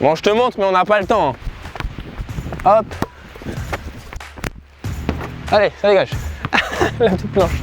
Bon, je te montre, mais on n'a pas le temps. Hop. Allez, ça dégage. La petite planche.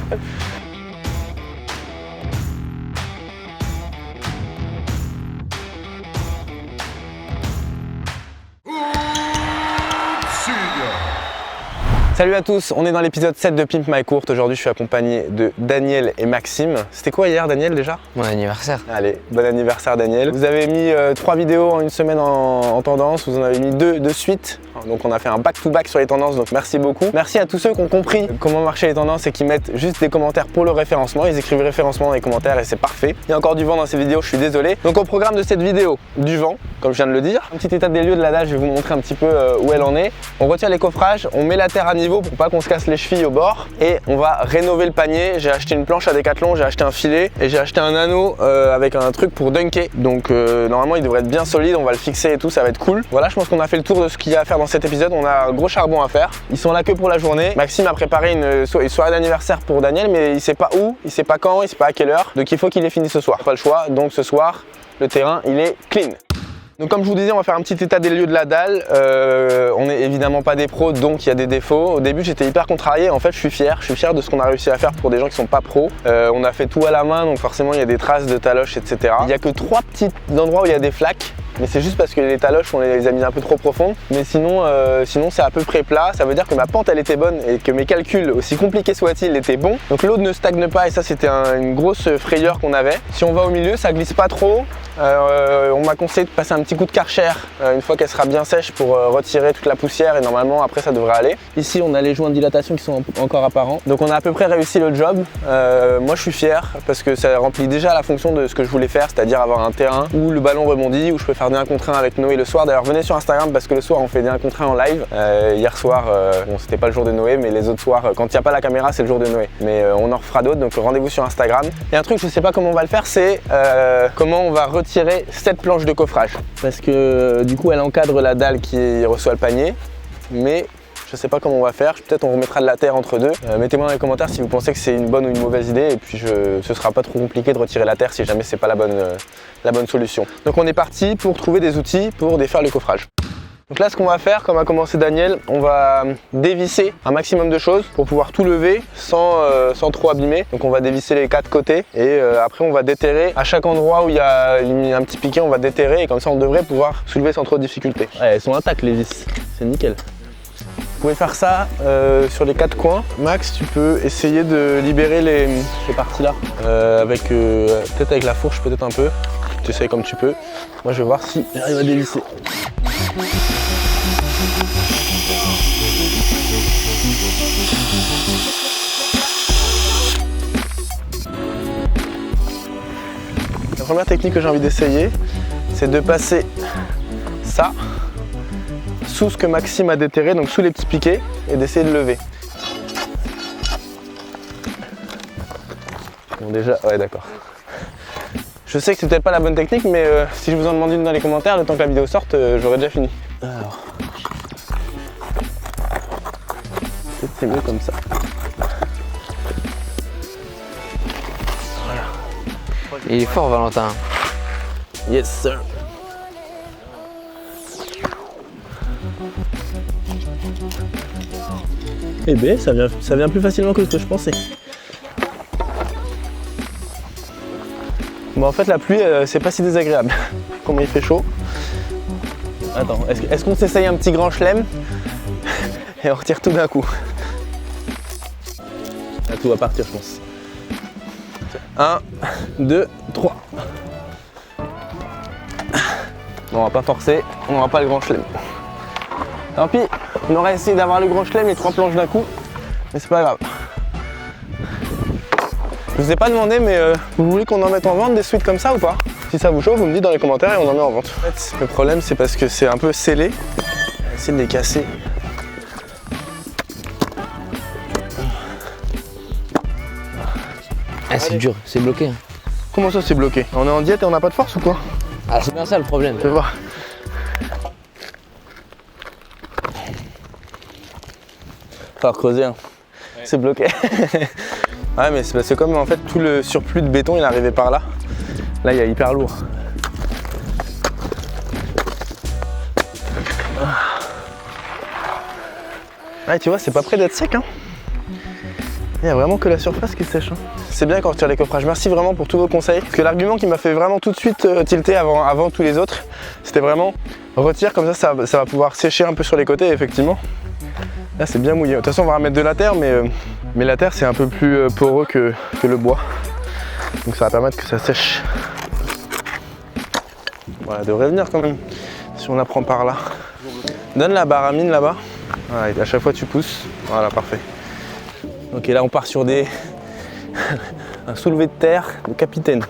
Salut à tous, on est dans l'épisode 7 de Pimp My Court. Aujourd'hui je suis accompagné de Daniel et Maxime. C'était quoi hier Daniel déjà? Mon anniversaire. Allez, bon anniversaire Daniel. Vous avez mis 3 vidéos en une semaine en tendance, vous en avez mis 2 de suite. Donc on a fait un back-to-back sur les tendances, donc merci beaucoup. Merci à tous ceux qui ont compris comment marcher les tendances et qui mettent juste des commentaires pour le référencement. Ils écrivent référencement dans les commentaires et c'est parfait. Il y a encore du vent dans ces vidéos, je suis désolé. Donc au programme de cette vidéo, du vent, comme je viens de le dire. Un petit état des lieux de la dalle, je vais vous montrer un petit peu où elle en est. On retire les coffrages, on met la terre à niveau pour pas qu'on se casse les chevilles au bord et on va rénover le panier. J'ai acheté une planche à Decathlon, j'ai acheté un filet et j'ai acheté un anneau avec un truc pour dunker. Donc normalement il devrait être bien solide, on va le fixer et tout, ça va être cool. Voilà, je pense qu'on a fait le tour de ce qu'il y a à faire dans cet épisode. On a un gros charbon à faire. Ils sont là que pour la journée. Maxime a préparé une soirée d'anniversaire pour Daniel, mais il sait pas où, il sait pas quand, il sait pas à quelle heure. Donc il faut qu'il ait fini ce soir. Pas le choix. Donc ce soir, le terrain il est clean. Donc comme je vous disais, on va faire un petit état des lieux de la dalle. On n'est évidemment pas des pros, donc il y a des défauts. Au début j'étais hyper contrarié, en fait je suis fier de ce qu'on a réussi à faire pour des gens qui sont pas pros. On a fait tout à la main, donc forcément il y a des traces de taloches, etc. Il n'y a que 3 petits endroits où il y a des flaques. Mais c'est juste parce que les taloches on les a mis un peu trop profondes. Mais sinon c'est à peu près plat. Ça veut dire que ma pente elle était bonne et que mes calculs, aussi compliqués soient-ils, étaient bons. Donc l'eau ne stagne pas et ça c'était une grosse frayeur qu'on avait. Si on va au milieu, ça glisse pas trop. On m'a conseillé de passer un petit coup de Karcher une fois qu'elle sera bien sèche pour retirer toute la poussière et normalement après ça devrait aller. Ici on a les joints de dilatation qui sont encore apparents. Donc on a à peu près réussi le job. Moi je suis fier parce que ça remplit déjà la fonction de ce que je voulais faire, c'est-à-dire avoir un terrain où le ballon rebondit, où je peux faire des 1 contre 1 avec Noé le soir. D'ailleurs venez sur Instagram parce que le soir on fait des 1 contre 1 en live. Hier soir, bon c'était pas le jour de Noé mais les autres soirs quand il n'y a pas la caméra c'est le jour de Noé. Mais on en refera d'autres donc rendez-vous sur Instagram. Et un truc je sais pas comment on va le faire, c'est comment on va retirer cette planche de coffrage parce que du coup elle encadre la dalle qui reçoit le panier, mais je sais pas comment on va faire. Peut-être on remettra de la terre entre deux. Mettez-moi dans les commentaires si vous pensez que c'est une bonne ou une mauvaise idée et puis ce sera pas trop compliqué de retirer la terre si jamais c'est pas la bonne solution. Donc on est parti pour trouver des outils pour défaire le coffrage. Donc là ce qu'on va faire, comme a commencé Daniel, on va dévisser un maximum de choses pour pouvoir tout lever sans trop abîmer. Donc on va dévisser les 4 côtés et après on va déterrer à chaque endroit où il y a un petit piquet, on va déterrer et comme ça on devrait pouvoir soulever sans trop de difficulté. Ouais, elles sont intactes les vis, c'est nickel. Vous pouvez faire ça sur les 4 coins. Max, tu peux essayer de libérer les parties là peut-être avec la fourche, peut-être un peu. Tu essayes comme tu peux. Moi je vais voir si j'arrive à dévisser. La première technique que j'ai envie d'essayer, c'est de passer ça sous ce que Maxime a déterré, donc sous les petits piquets, et d'essayer de lever. Bon déjà, ouais d'accord. Je sais que c'est peut-être pas la bonne technique, mais si je vous en demande une dans les commentaires, le temps que la vidéo sorte, j'aurais déjà fini. Alors, peut-être c'est mieux comme ça. Voilà. Il est fort Valentin. Yes sir. Eh ben, ça vient plus facilement que ce que je pensais. Bon en fait la pluie c'est pas si désagréable. Comment il fait chaud. Attends, est-ce qu'on s'essaye un petit grand chelem et on retire tout d'un coup. Là tout va partir je pense. 1, 2, 3. Bon on va pas forcer, on n'aura pas le grand chelem. Tant pis, on aurait essayé d'avoir le grand chelem et 3 planches d'un coup, mais c'est pas grave. Je vous ai pas demandé, mais vous voulez qu'on en mette en vente des suites comme ça ou pas? Si ça vous chauffe, vous me dites dans les commentaires et on en met en vente. En fait, le problème c'est parce que c'est un peu scellé. On va essayer de les casser. Ah c'est dur, c'est bloqué. Comment ça c'est bloqué? On est en diète et on n'a pas de force ou quoi? Ah c'est bien ça le problème. Fais voir. Faut creuser hein. Ouais. C'est bloqué. Ouais mais c'est parce que comme en fait tout le surplus de béton il est arrivé par là. Là il y a hyper lourd. Ah, tu vois, c'est pas près d'être sec, hein. Il n'y a vraiment que la surface qui sèche. Hein. C'est bien quand on retire les coffrages. Merci vraiment pour tous vos conseils. Parce que l'argument qui m'a fait vraiment tout de suite tilter avant tous les autres, c'était vraiment retire comme ça va pouvoir sécher un peu sur les côtés. Et effectivement, là c'est bien mouillé. De toute façon, on va remettre de la terre, mais la terre c'est un peu plus poreux que le bois. Donc ça va permettre que ça sèche. Voilà, devrait venir quand même. Si on la prend par là. Donne la barre à mine là-bas. Voilà, et à chaque fois tu pousses. Voilà, parfait. Ok, là on part sur un soulevé de terre de capitaine.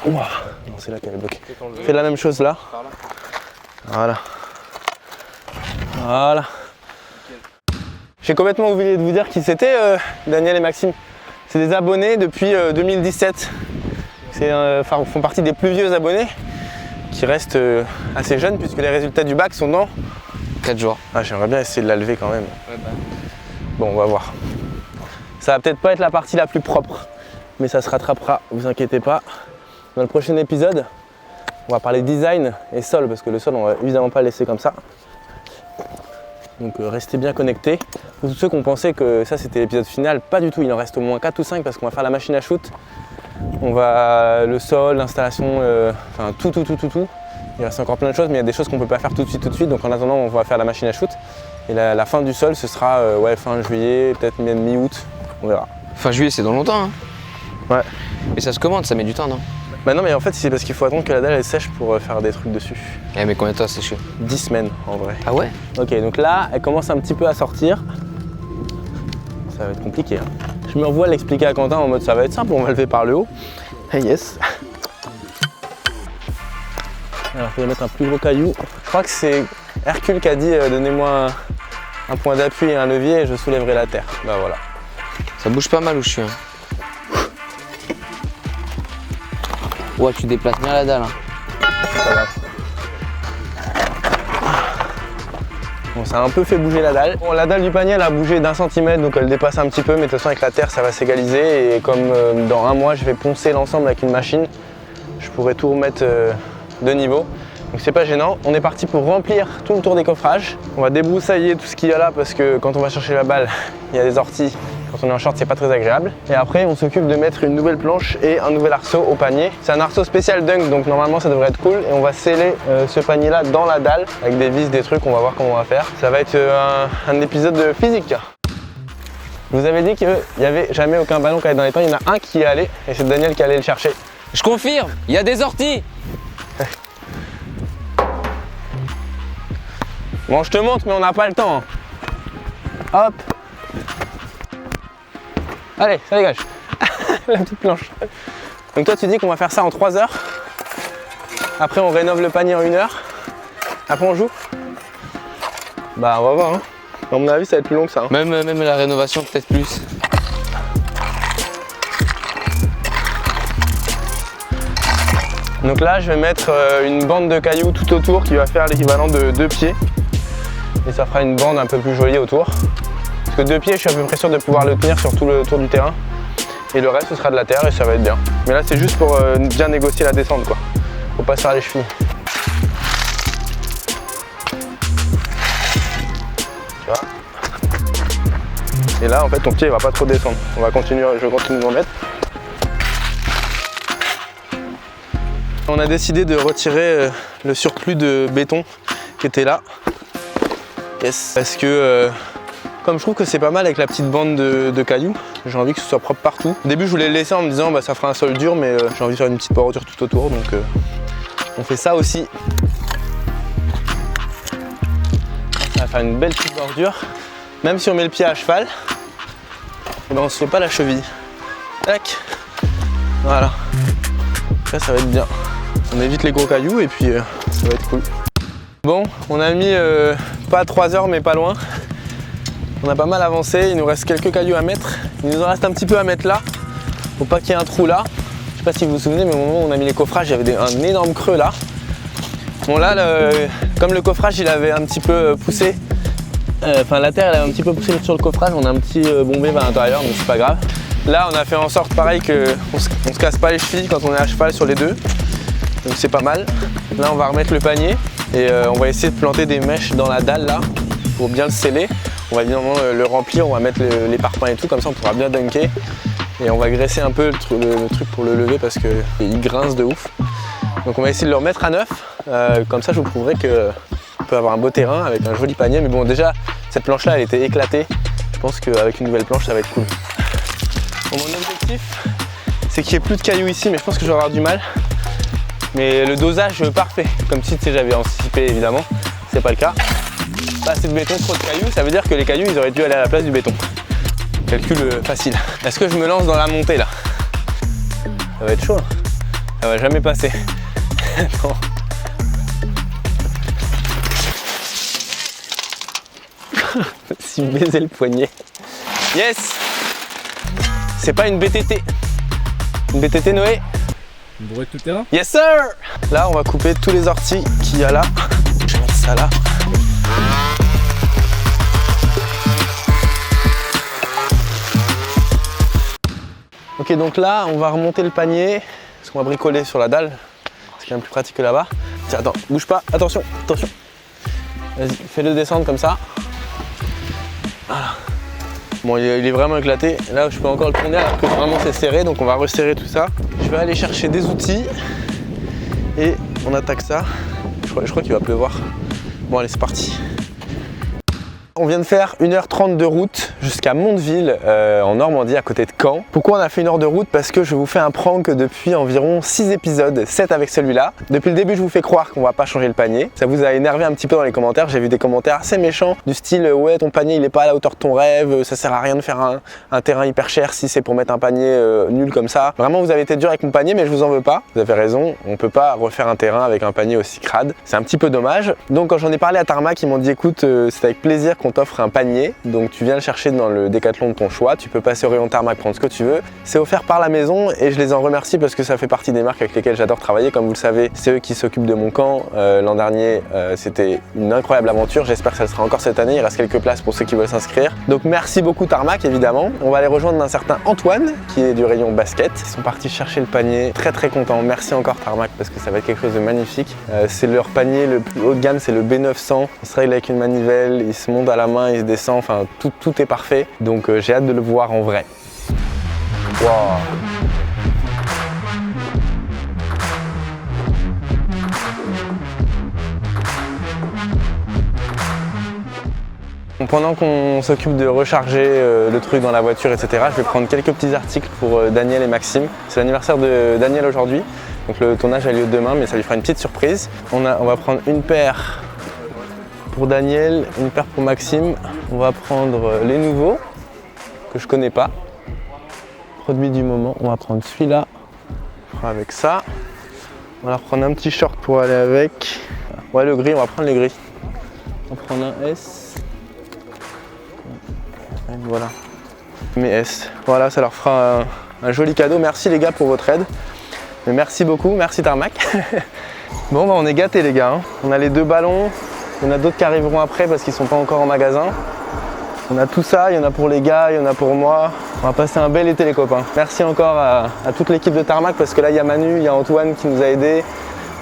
Ouah. Non, c'est là qu'elle est bloquée. Fais la même chose là. Voilà. Voilà. J'ai complètement oublié de vous dire qui c'était, Daniel et Maxime. C'est des abonnés depuis 2017. Font partie des plus vieux abonnés qui restent assez jeunes puisque les résultats du bac sont dans 4 jours. Ah, j'aimerais bien essayer de la lever quand même. Bon, on va voir. Ça va peut-être pas être la partie la plus propre, mais ça se rattrapera, vous inquiétez pas. Dans le prochain épisode, on va parler design et sol, parce que le sol, on va évidemment pas le laisser comme ça. Donc restez bien connectés. Pour tous ceux qui ont pensé que ça c'était l'épisode final, pas du tout, il en reste au moins 4 ou 5 parce qu'on va faire la machine à shoot. On va le sol, l'installation, enfin tout. Il reste encore plein de choses, mais il y a des choses qu'on ne peut pas faire tout de suite. Donc en attendant, on va faire la machine à shoot. Et la fin du sol, ce sera fin juillet, peut-être même mi-août. On verra. Fin juillet, c'est dans longtemps. Hein. Ouais. Et ça se commande, ça met du temps, non? Bah non, mais en fait, c'est parce qu'il faut attendre que la dalle elle sèche pour faire des trucs dessus. Eh, mais combien de temps à sécher? 10 semaines en vrai. Ah ouais? Ok, donc là, elle commence un petit peu à sortir. Ça va être compliqué. Hein. Je me revois l'expliquer à Quentin en mode ça va être simple, on va lever par le haut. Hey, yes. Alors, il faudrait mettre un plus gros caillou. Je crois que c'est Hercule qui a dit donnez-moi un point d'appui et un levier et je soulèverai la terre. Bah voilà. Ça bouge pas mal où je suis. Hein. Ouais, tu déplaces bien la dalle. Hein. Pas grave. Bon, ça a un peu fait bouger la dalle. Bon, la dalle du panier elle a bougé d'1 centimètre donc elle dépasse un petit peu, mais de toute façon avec la terre ça va s'égaliser et comme dans 1 mois je vais poncer l'ensemble avec une machine, je pourrai tout remettre de niveau. Donc c'est pas gênant. On est parti pour remplir tout le tour des coffrages. On va débroussailler tout ce qu'il y a là parce que quand on va chercher la balle, il y a des orties. Quand on est en short, c'est pas très agréable. Et après, on s'occupe de mettre une nouvelle planche et un nouvel arceau au panier. C'est un arceau spécial dunk, donc normalement ça devrait être cool. Et on va sceller ce panier là dans la dalle avec des vis, des trucs. On va voir comment on va faire. Ça va être un épisode de physique. Je vous avais dit qu'il n'y avait jamais aucun ballon qui allait dans les temps. Il y en a un qui y est allé et c'est Daniel qui allait le chercher. Je confirme, il y a des orties. Bon, je te montre, mais on n'a pas le temps. Hop. Allez, ça dégage. La petite planche. Donc toi, tu dis qu'on va faire ça en 3 heures. Après, on rénove le panier en 1 heure. Après, on joue. Bah, on va voir. Hein. À mon avis, ça va être plus long que ça. Hein. Même la rénovation, peut-être plus. Donc là, je vais mettre une bande de cailloux tout autour qui va faire l'équivalent de 2 pieds. Et ça fera une bande un peu plus jolie autour. Parce que 2 pieds, je suis à peu près sûr de pouvoir le tenir sur tout le tour du terrain. Et le reste, ce sera de la terre et ça va être bien. Mais là, c'est juste pour bien négocier la descente, quoi. Faut pas se faire les chevilles. Tu vois. Et là, en fait, ton pied, il va pas trop descendre. On va continuer, je vais continuer de m'en mettre. On a décidé de retirer le surplus de béton qui était là. Yes. Parce que comme je trouve que c'est pas mal avec la petite bande de cailloux, j'ai envie que ce soit propre partout. Au début je voulais le laisser en me disant bah, ça fera un sol dur, mais j'ai envie de faire une petite bordure tout autour, donc on fait ça aussi. Ça va faire une belle petite bordure. Même si on met le pied à cheval, et ben on se fait pas la cheville. Tac. Voilà. Après ça va être bien. On évite les gros cailloux et puis ça va être cool. Bon, on a mis pas 3 heures mais pas loin. On a pas mal avancé, il nous reste quelques cailloux à mettre. Il nous en reste un petit peu à mettre là. Faut pas qu'il y ait un trou là. Je sais pas si vous vous souvenez, mais au moment où on a mis les coffrages, il y avait un énorme creux là. Bon là, comme le coffrage il avait un petit peu poussé, enfin la terre elle avait un petit peu poussé sur le coffrage, on a un petit bombé à l'intérieur, mais c'est pas grave. Là on a fait en sorte pareil qu'on se casse pas les chevilles quand on est à cheval sur les deux. Donc c'est pas mal. Là on va remettre le panier. Et on va essayer de planter des mèches dans la dalle là pour bien le sceller. On va évidemment le remplir, on va mettre les parpaings et tout, comme ça on pourra bien dunker. Et on va graisser un peu le truc pour le lever parce qu'il grince de ouf. Donc on va essayer de le remettre à neuf. Comme ça je vous prouverai qu'on peut avoir un beau terrain avec un joli panier. Mais bon, déjà cette planche là elle était éclatée. Je pense qu'avec une nouvelle planche ça va être cool. Bon, mon objectif c'est qu'il n'y ait plus de cailloux ici, mais je pense que je vais avoir du mal. Mais le dosage parfait, comme si j'avais anticipé évidemment, c'est pas le cas. Pas assez de béton, trop de cailloux, ça veut dire que les cailloux ils auraient dû aller à la place du béton. Calcul facile. Est-ce que je me lance dans la montée là? Ça va être chaud, hein. Ça va jamais passer. Non. Si baiser le poignet. Yes! C'est pas une BTT. Une BTT Noé? Une brouette tout terrain? Yes sir! Là on va couper tous les orties qu'il y a là. Je vais mettre ça là. Ok, donc là on va remonter le panier parce qu'on va bricoler sur la dalle. C'est quand même plus pratique que là-bas. Tiens, attends, bouge pas, attention, attention. Vas-y, fais-le descendre comme ça. Voilà. Bon, il est vraiment éclaté. Là, je peux encore le tourner alors que vraiment c'est serré, donc on va resserrer tout ça. Je vais aller chercher des outils et on attaque ça. Je crois qu'il va pleuvoir. Bon, allez, c'est parti. On vient de faire 1h30 de route jusqu'à Mondeville en Normandie à côté de Caen. Pourquoi on a fait 1 heure de route? Parce que je vous fais un prank depuis environ 6 épisodes, 7 avec celui-là. Depuis le début je vous fais croire qu'on va pas changer le panier. Ça vous a énervé un petit peu dans les commentaires, j'ai vu des commentaires assez méchants du style ouais ton panier il est pas à la hauteur de ton rêve, ça sert à rien de faire un terrain hyper cher si c'est pour mettre un panier nul comme ça. Vraiment vous avez été dur avec mon panier mais je vous en veux pas, vous avez raison, on peut pas refaire un terrain avec un panier aussi crade. C'est un petit peu dommage. Donc quand j'en ai parlé à Tarmac, ils m'ont dit écoute c'est avec plaisir qu'on t'offre un panier, donc tu viens le chercher dans le décathlon de ton choix, tu peux passer au rayon Tarmac prendre ce que tu veux. C'est offert par la maison et je les en remercie parce que ça fait partie des marques avec lesquelles j'adore travailler. Comme vous le savez, c'est eux qui s'occupent de mon camp. L'an dernier, c'était une incroyable aventure. J'espère que ça le sera encore cette année. Il reste quelques places pour ceux qui veulent s'inscrire. Donc merci beaucoup Tarmac évidemment. On va aller rejoindre un certain Antoine qui est du rayon basket. Ils sont partis chercher le panier. Très très contents. Merci encore Tarmac parce que ça va être quelque chose de magnifique. C'est leur panier le plus haut de gamme, c'est le B900. Il se règle avec une manivelle, il se monte à la main, il se descend. Enfin tout est parfait. Donc j'ai hâte de le voir en vrai. Wow. Pendant qu'on s'occupe de recharger le truc dans la voiture, etc., je vais prendre quelques petits articles pour Daniel et Maxime. C'est l'anniversaire de Daniel aujourd'hui, donc le tournage a lieu demain, mais ça lui fera une petite surprise. On va prendre une paire pour Daniel, une paire pour Maxime. On va prendre les nouveaux, que je connais pas. Produit du moment, on va prendre celui-là. On fera avec ça. On va prendre un petit short pour aller avec. Ouais, le gris, on va prendre le gris. On va prendre un S. Et voilà. Mes S. Voilà, ça leur fera un joli cadeau. Merci les gars pour votre aide. Mais merci beaucoup, merci Tarmac. Bon, bah, on est gâtés les gars. Hein. On a les 2 ballons. Il y en a d'autres qui arriveront après parce qu'ils ne sont pas encore en magasin. On a tout ça, il y en a pour les gars, il y en a pour moi. On va passer un bel été les copains. Merci encore à toute l'équipe de Tarmac parce que là il y a Manu, il y a Antoine qui nous a aidés,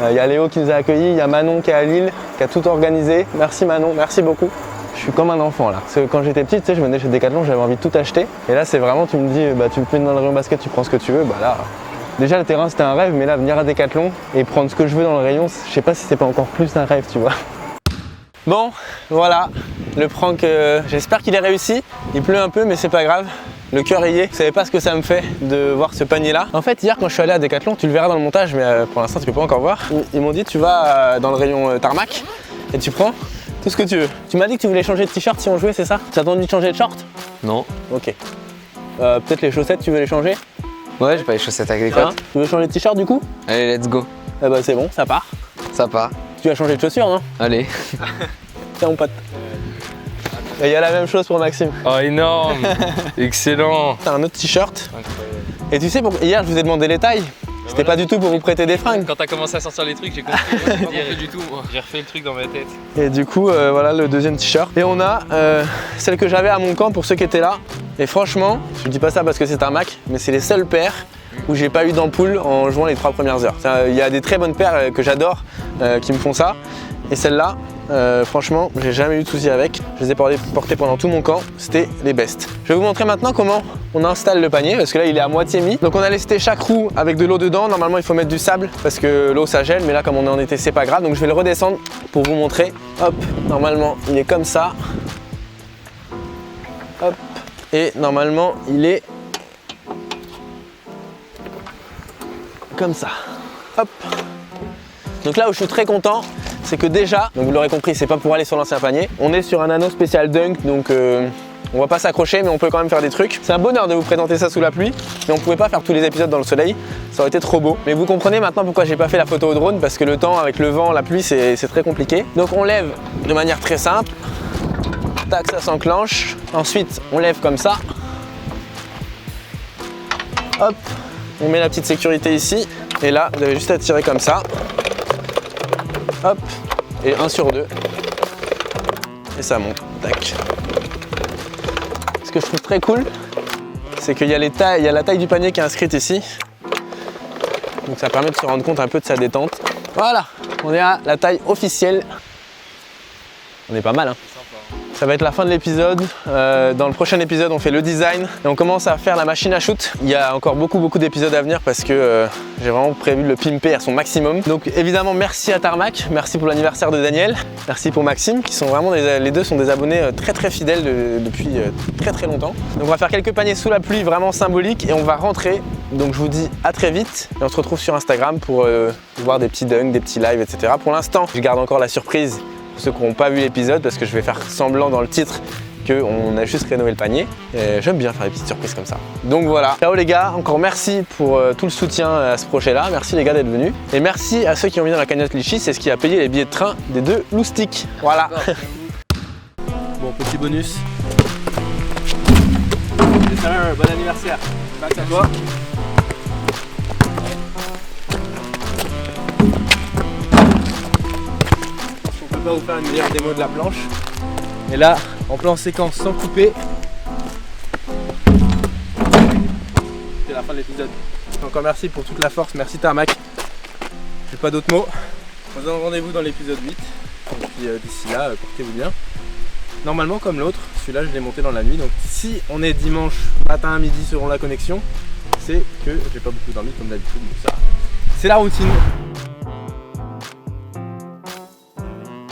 il y a Léo qui nous a accueillis, il y a Manon qui est à Lille, qui a tout organisé. Merci Manon, merci beaucoup. Je suis comme un enfant là. Parce que quand j'étais petit, tu sais, je venais chez Decathlon, j'avais envie de tout acheter. Et là c'est vraiment, tu me dis, bah, tu me mets dans le rayon basket, tu prends ce que tu veux. Bah là, déjà le terrain c'était un rêve, mais là venir à Decathlon et prendre ce que je veux dans le rayon, je sais pas si c'est pas encore plus un rêve, tu vois. Bon, voilà, le prank, j'espère qu'il est réussi. Il pleut un peu, mais c'est pas grave. Le cœur est lié. Vous savez pas ce que ça me fait de voir ce panier là. En fait, hier quand je suis allé à Decathlon, tu le verras dans le montage, mais pour l'instant tu peux pas encore voir. Ils m'ont dit tu vas dans le rayon Tarmac et tu prends tout ce que tu veux. Tu m'as dit que tu voulais changer de t-shirt si on jouait, c'est ça? Tu as attendu de changer de short? Non. Ok. Peut-être les chaussettes, tu veux les changer? Ouais, j'ai pas les chaussettes avec les côtes. Tu veux changer de t-shirt du coup? Allez, let's go. Eh bah c'est bon, ça part. Ça part. Tu vas changer de chaussures, non? Allez. Tiens mon pote. Et il y a la même chose pour Maxime. Oh énorme. Excellent. T'as un autre t-shirt. Et tu sais, hier je vous ai demandé les tailles. C'était pas du tout pour vous prêter des fringues. Quand t'as commencé à sortir les trucs, j'ai compris. Moi, j'ai pas compris du tout. J'ai refait le truc dans ma tête. Et du coup, voilà le deuxième t-shirt. Et on a celle que j'avais à mon camp pour ceux qui étaient là. Et franchement, je dis pas ça parce que c'est un Mac, mais c'est les seules paires où j'ai pas eu d'ampoule en jouant les 3 premières heures. Il y a des très bonnes paires que j'adore qui me font ça. Et celles-là, franchement, j'ai jamais eu de soucis avec. Je les ai portées pendant tout mon camp, c'était les best. Je vais vous montrer maintenant comment on installe le panier, parce que là il est à moitié mis. Donc on a lesté chaque roue avec de l'eau dedans. Normalement il faut mettre du sable parce que l'eau ça gèle, mais là comme on est en été c'est pas grave. Donc je vais le redescendre pour vous montrer. Hop, normalement il est comme ça. Hop, et normalement il est comme ça. Hop. Donc là où je suis très content, c'est que déjà, donc vous l'aurez compris, c'est pas pour aller sur l'ancien panier. On est sur un anneau spécial dunk, donc on va pas s'accrocher, mais on peut quand même faire des trucs. C'est un bonheur de vous présenter ça sous la pluie, mais on pouvait pas faire tous les épisodes dans le soleil, ça aurait été trop beau. Mais vous comprenez maintenant pourquoi j'ai pas fait la photo au drone, parce que le temps avec le vent, la pluie, c'est très compliqué. Donc on lève de manière très simple. Tac, ça s'enclenche. Ensuite, on lève comme ça. Hop, on met la petite sécurité ici. Et là, vous avez juste à tirer comme ça. Hop, et 1 sur 2. Et ça monte. Tac. Ce que je trouve très cool, c'est qu'il y a la taille du panier qui est inscrite ici. Donc ça permet de se rendre compte un peu de sa détente. Voilà, on est à la taille officielle. On est pas mal, hein. Ça va être la fin de l'épisode. Dans le prochain épisode, on fait le design et on commence à faire la machine à shoot. Il y a encore beaucoup d'épisodes à venir parce que j'ai vraiment prévu de le pimper à son maximum. Donc évidemment, merci à Tarmac, merci pour l'anniversaire de Daniel, merci pour Maxime, qui sont vraiment les deux sont des abonnés très fidèles depuis très longtemps. Donc on va faire quelques paniers sous la pluie vraiment symboliques et on va rentrer. Donc je vous dis à très vite et on se retrouve sur Instagram pour voir des petits dunks, des petits lives, etc. Pour l'instant, je garde encore la surprise. Pour ceux qui n'ont pas vu l'épisode, parce que je vais faire semblant dans le titre qu'on a juste rénové le panier. J'aime bien faire des petites surprises comme ça. Donc voilà, ciao les gars, encore merci pour tout le soutien à ce projet-là. Merci les gars d'être venus. Et merci à ceux qui ont mis dans la cagnotte Litchi, c'est ce qui a payé les billets de train des 2 loustiques. Voilà. Bon, petit bonus. Bon anniversaire. Merci à toi. On va vous faire une meilleure démo de la planche. Et là, en plan séquence sans couper, c'est la fin de l'épisode. Encore merci pour toute la force, merci Tarmac. J'ai pas d'autres mots. On se donne rendez-vous dans l'épisode 8. Et puis d'ici là, portez-vous bien. Normalement comme l'autre, celui-là je l'ai monté dans la nuit. Donc si on est dimanche matin à midi selon la connexion, c'est que j'ai pas beaucoup dormi comme d'habitude. C'est la routine.